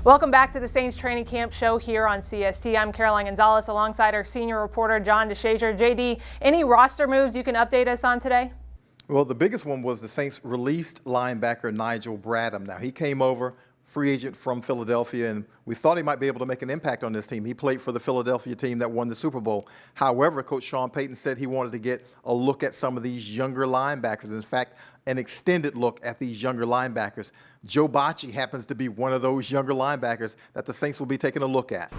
Welcome back to the Saints Training Camp show here on CST. I'm Caroline Gonzalez alongside our senior reporter, John DeShazier. JD, any roster moves you can update us on today? Well, the biggest one was the Saints released linebacker Nigel Bradham. Now, he came over, free agent from Philadelphia, and we thought he might be able to make an impact on this team. He played for the Philadelphia team that won the Super Bowl. However, Coach Sean Payton said he wanted to get a look at some of these younger linebackers. In fact, an extended look at these younger linebackers. Joe Bachie happens to be one of those younger linebackers that the Saints will be taking a look at.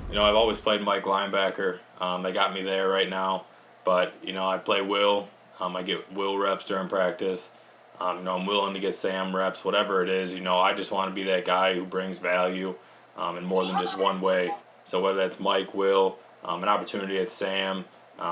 You know, I've always played Mike linebacker. They got me there right now. But, you know, I play Will. I get Will reps during practice. You know, I'm willing to get Sam reps, whatever it is. You know, I just want to be that guy who brings value in more than just one way. So whether that's Mike, Will, an opportunity at Sam,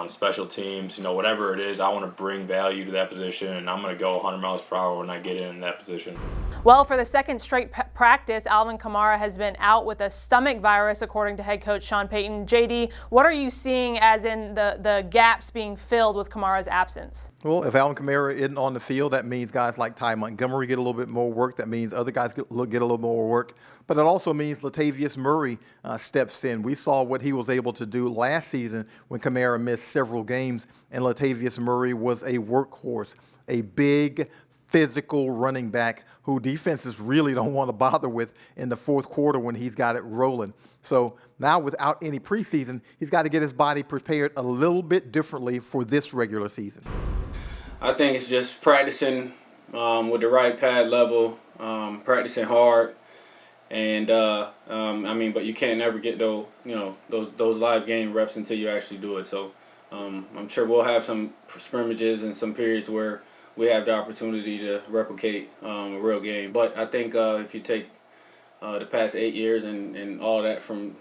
special teams, you know, whatever it is, I want to bring value to that position, and I'm going to go 100 miles per hour when I get in that position. Well, for the second straight practice, Alvin Kamara has been out with a stomach virus, according to head coach Sean Payton. JD, what are you seeing as in the gaps being filled with Kamara's absence? Well, if Alvin Kamara isn't on the field, that means guys like Montgomery get a little bit more work. That means other guys get a little more work. But it also means Letavius Murray steps in. We saw what he was able to do last season when Kamara missed several games, and Letavius Murray was a workhorse, a big, physical running back who defenses really don't want to bother with in the fourth quarter when he's got it rolling. So now without any preseason, he's got to get his body prepared a little bit differently for this regular season. I think it's just practicing with the right pad level, practicing hard, and but you can't never get those live game reps until you actually do it. So I'm sure we'll have some scrimmages and some periods where we have the opportunity to replicate a real game. But I think if you take the past 8 years and all that from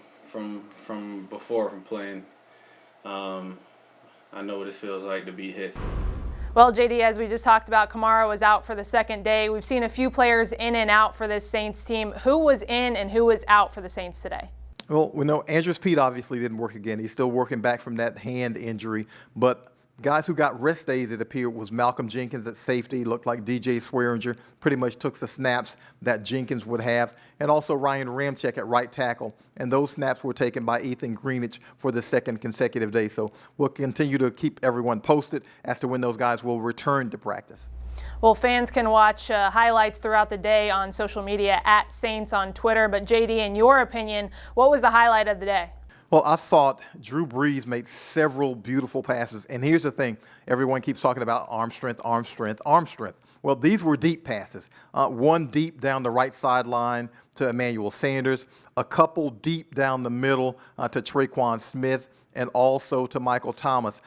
before from playing, I know what it feels like to be hit. Well, JD, as we just talked about, Kamara was out for the second day. We've seen a few players in and out for this Saints team. Who was in and who was out for the Saints today? Well, we know Andrews Pete obviously didn't work again. He's still working back from that hand injury. But guys who got rest days, it appeared, was Malcolm Jenkins at safety. Looked like DJ Swearinger pretty much took the snaps that Jenkins would have. And also Ryan Ramczyk at right tackle. And those snaps were taken by Ethan Greenidge for the second consecutive day. So we'll continue to keep everyone posted as to when those guys will return to practice. Well, fans can watch highlights throughout the day on social media at Saints on Twitter. But JD, in your opinion, what was the highlight of the day? Well, I thought Drew Brees made several beautiful passes. And here's the thing. Everyone keeps talking about arm strength, arm strength, arm strength. Well, these were deep passes. One deep down the right sideline to Emmanuel Sanders, a couple deep down the middle to Traquan Smith, and also to Michael Thomas.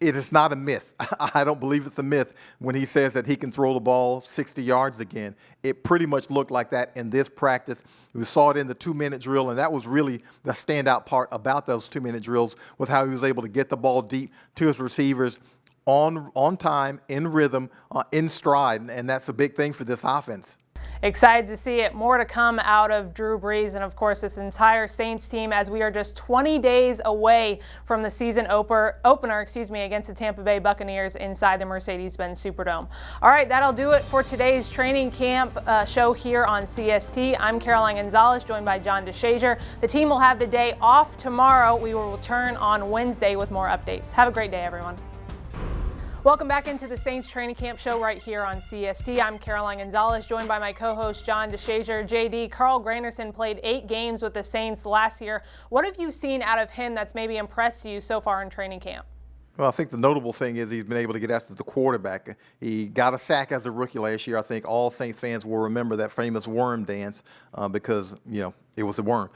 It is not a myth. I don't believe it's a myth when he says that he can throw the ball 60 yards again. It pretty much looked like that in this practice. We saw it in the 2-minute drill, and that was really the standout part about those 2-minute drills was how he was able to get the ball deep to his receivers on time, in rhythm, in stride, and that's a big thing for this offense. Excited to see it. More to come out of Drew Brees and, of course, this entire Saints team as we are just 20 days away from the season opener against the Tampa Bay Buccaneers inside the Mercedes-Benz Superdome. All right, that'll do it for today's training camp show here on CST. I'm Caroline Gonzalez, joined by John DeShazier. The team will have the day off tomorrow. We will return on Wednesday with more updates. Have a great day, everyone. Welcome back into the Saints Training Camp show right here on CST. I'm Caroline Gonzalez, joined by my co-host John DeShazier. JD, Carl Granderson played 8 games with the Saints last year. What have you seen out of him that's maybe impressed you so far in training camp? Well, I think the notable thing is he's been able to get after the quarterback. He got a sack as a rookie last year. I think all Saints fans will remember that famous worm dance because, it was a worm.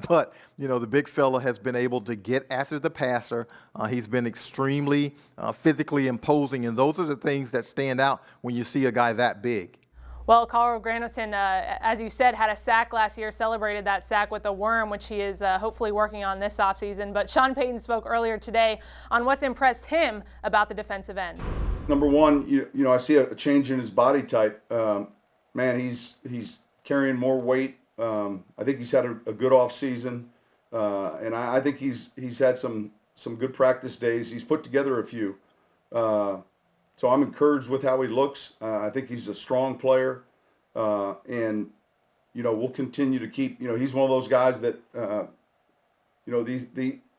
But, the big fella has been able to get after the passer. He's been extremely physically imposing, and those are the things that stand out when you see a guy that big. Well, Carl Granderson, as you said, had a sack last year, celebrated that sack with a worm, which he is hopefully working on this offseason. But Sean Payton spoke earlier today on what's impressed him about the defensive end. Number one, I see a change in his body type. He's carrying more weight. I think he's had a good off season, and I think he's had some good practice days. He's put together a few. So I'm encouraged with how he looks. I think he's a strong player, and we'll continue to keep, he's one of those guys that,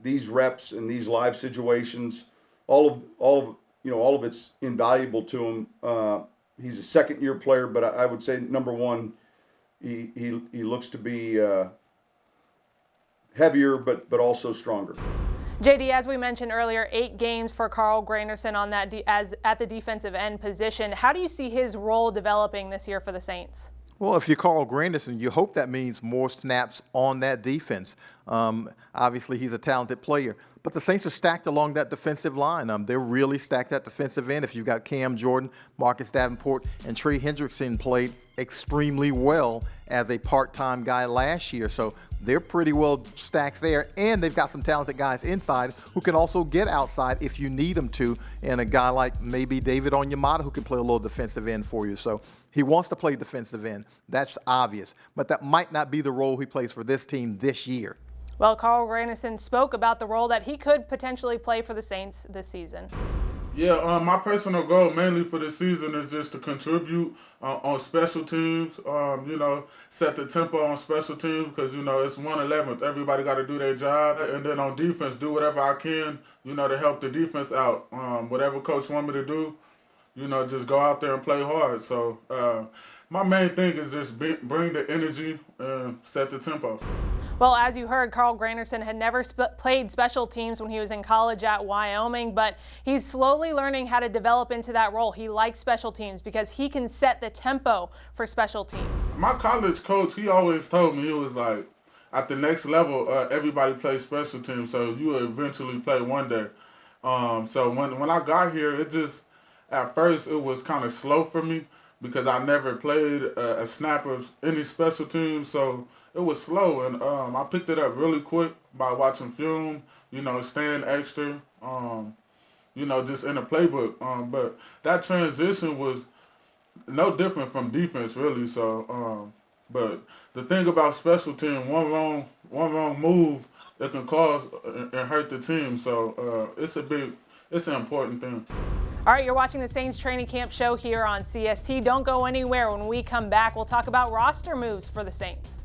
these reps and these live situations, all of it's invaluable to him. He's a second-year player, but I would say number one, he looks to be heavier, but also stronger. JD, as we mentioned earlier, 8 games for Carl Granderson on that at the defensive end position. How do you see his role developing this year for the Saints? Well, if you're Carl Granderson, you hope that means more snaps on that defense. Obviously, he's a talented player. But the Saints are stacked along that defensive line. They're really stacked at defensive end. If you've got Cam Jordan, Marcus Davenport, and Trey Hendrickson played extremely well as a part-time guy last year. So they're pretty well stacked there. And they've got some talented guys inside who can also get outside if you need them to. And a guy like maybe David Onyemata who can play a little defensive end for you. So he wants to play defensive end. That's obvious. But that might not be the role he plays for this team this year. Well, Carl Granderson spoke about the role that he could potentially play for the Saints this season. Yeah, my personal goal mainly for this season is just to contribute on special teams, set the tempo on special teams because, it's 1/11. Everybody got to do their job. And then on defense, do whatever I can, to help the defense out. Whatever coach want me to do, just go out there and play hard. So my main thing is just bring the energy and set the tempo. Well, as you heard, Carl Granderson had never played special teams when he was in college at Wyoming, but he's slowly learning how to develop into that role. He likes special teams because he can set the tempo for special teams. My college coach, he always told me, he was like, at the next level, everybody plays special teams, so you will eventually play one day. So when I got here, at first it was kind of slow for me because I never played a snap of any special teams, so it was slow, and I picked it up really quick by watching film, staying extra, just in the playbook. But that transition was no different from defense, really. So, but the thing about special team, one wrong move, it can cause and hurt the team. So it's an important thing. All right, you're watching the Saints Training Camp Show here on CST. Don't go anywhere. When we come back, we'll talk about roster moves for the Saints.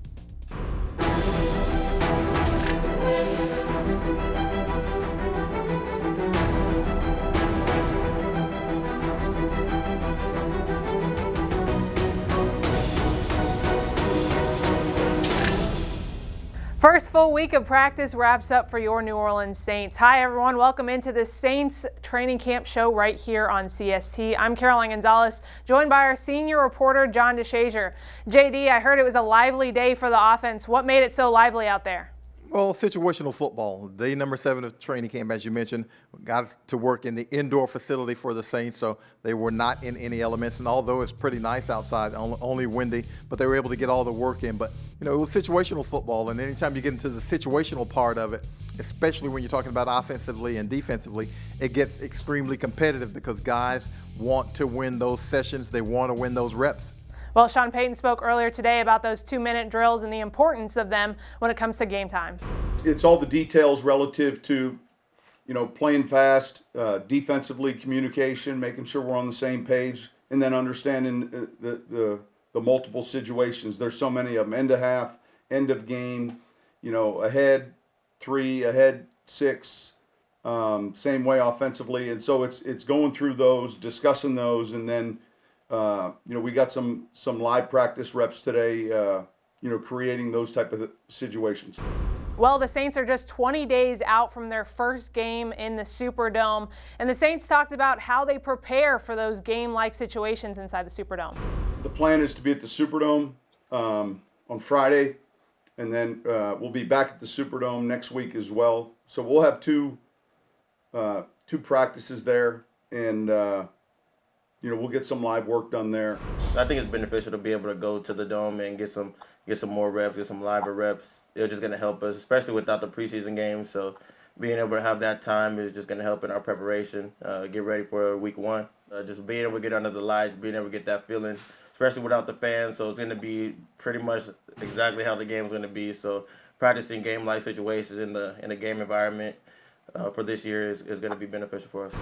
First full week of practice wraps up for your New Orleans Saints. Hi everyone, welcome into the Saints Training Camp Show right here on CST. I'm Caroline Gonzalez, joined by our senior reporter, John DeShazier. JD, I heard it was a lively day for the offense. What made it so lively out there? Well, situational football. Day number 7 of training camp, as you mentioned, got to work in the indoor facility for the Saints, so they were not in any elements. And although it's pretty nice outside, only windy, but they were able to get all the work in. But, it was situational football, and anytime you get into the situational part of it, especially when you're talking about offensively and defensively, it gets extremely competitive because guys want to win those sessions. They want to win those reps. Well, Sean Payton spoke earlier today about those 2-minute drills and the importance of them when it comes to game time. It's all the details relative to, playing fast, defensively, communication, making sure we're on the same page, and then understanding the multiple situations. There's so many of them: end of half, end of game, ahead 3, ahead 6, same way offensively. And so it's going through those, discussing those, and then we got some live practice reps today, creating those type of situations. Well, the Saints are just 20 days out from their first game in the Superdome, and the Saints talked about how they prepare for those game-like situations inside the Superdome. The plan is to be at the Superdome on Friday, and then we'll be back at the Superdome next week as well. So we'll have two practices there, and we'll get some live work done there. I think it's beneficial to be able to go to the Dome and get some more reps, get some live reps. It's just going to help us, especially without the preseason games. So being able to have that time is just going to help in our preparation, get ready for week 1. Just being able to get under the lights, being able to get that feeling, especially without the fans. So it's going to be pretty much exactly how the game is going to be. So practicing game-like situations in a game environment for this year is going to be beneficial for us.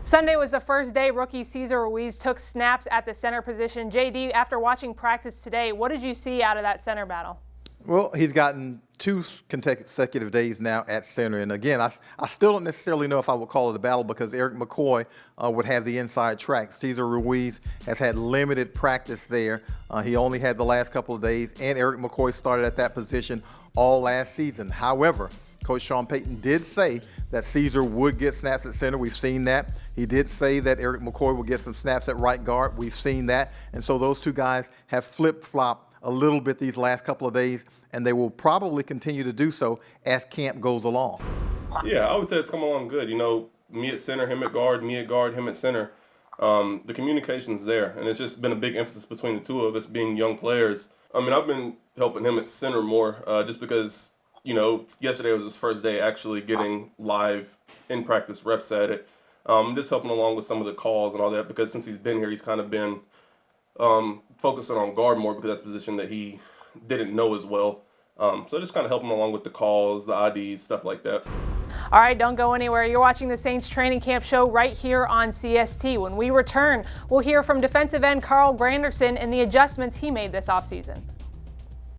Sunday was the first day rookie Cesar Ruiz took snaps at the center position. JD, after watching practice today, what did you see out of that center battle? Well, he's gotten 2 consecutive days now at center. And again, I still don't necessarily know if I would call it a battle because Eric McCoy would have the inside track. Cesar Ruiz has had limited practice there. He only had the last couple of days, and Eric McCoy started at that position all last season. However, Coach Sean Payton did say that Cesar would get snaps at center. We've seen that. He did say that Eric McCoy would get some snaps at right guard. We've seen that. And so those 2 guys have flip-flopped a little bit these last couple of days, and they will probably continue to do so as camp goes along. Yeah, I would say it's come along good. You know, me at center, him at guard, me at guard, him at center. The communication's there, and it's just been a big emphasis between the 2 of us being young players. I mean, I've been helping him at center more just because, you know, yesterday was his first day actually getting live in practice reps at it. Just helping along with some of the calls and all that because since he's been here, he's kind of been focusing on guard more because that's a position that he didn't know as well. So just kind of helping along with the calls, the IDs, stuff like that. All right, don't go anywhere. You're watching the Saints Training Camp Show right here on CST. When we return, we'll hear from defensive end Carl Granderson and the adjustments he made this offseason.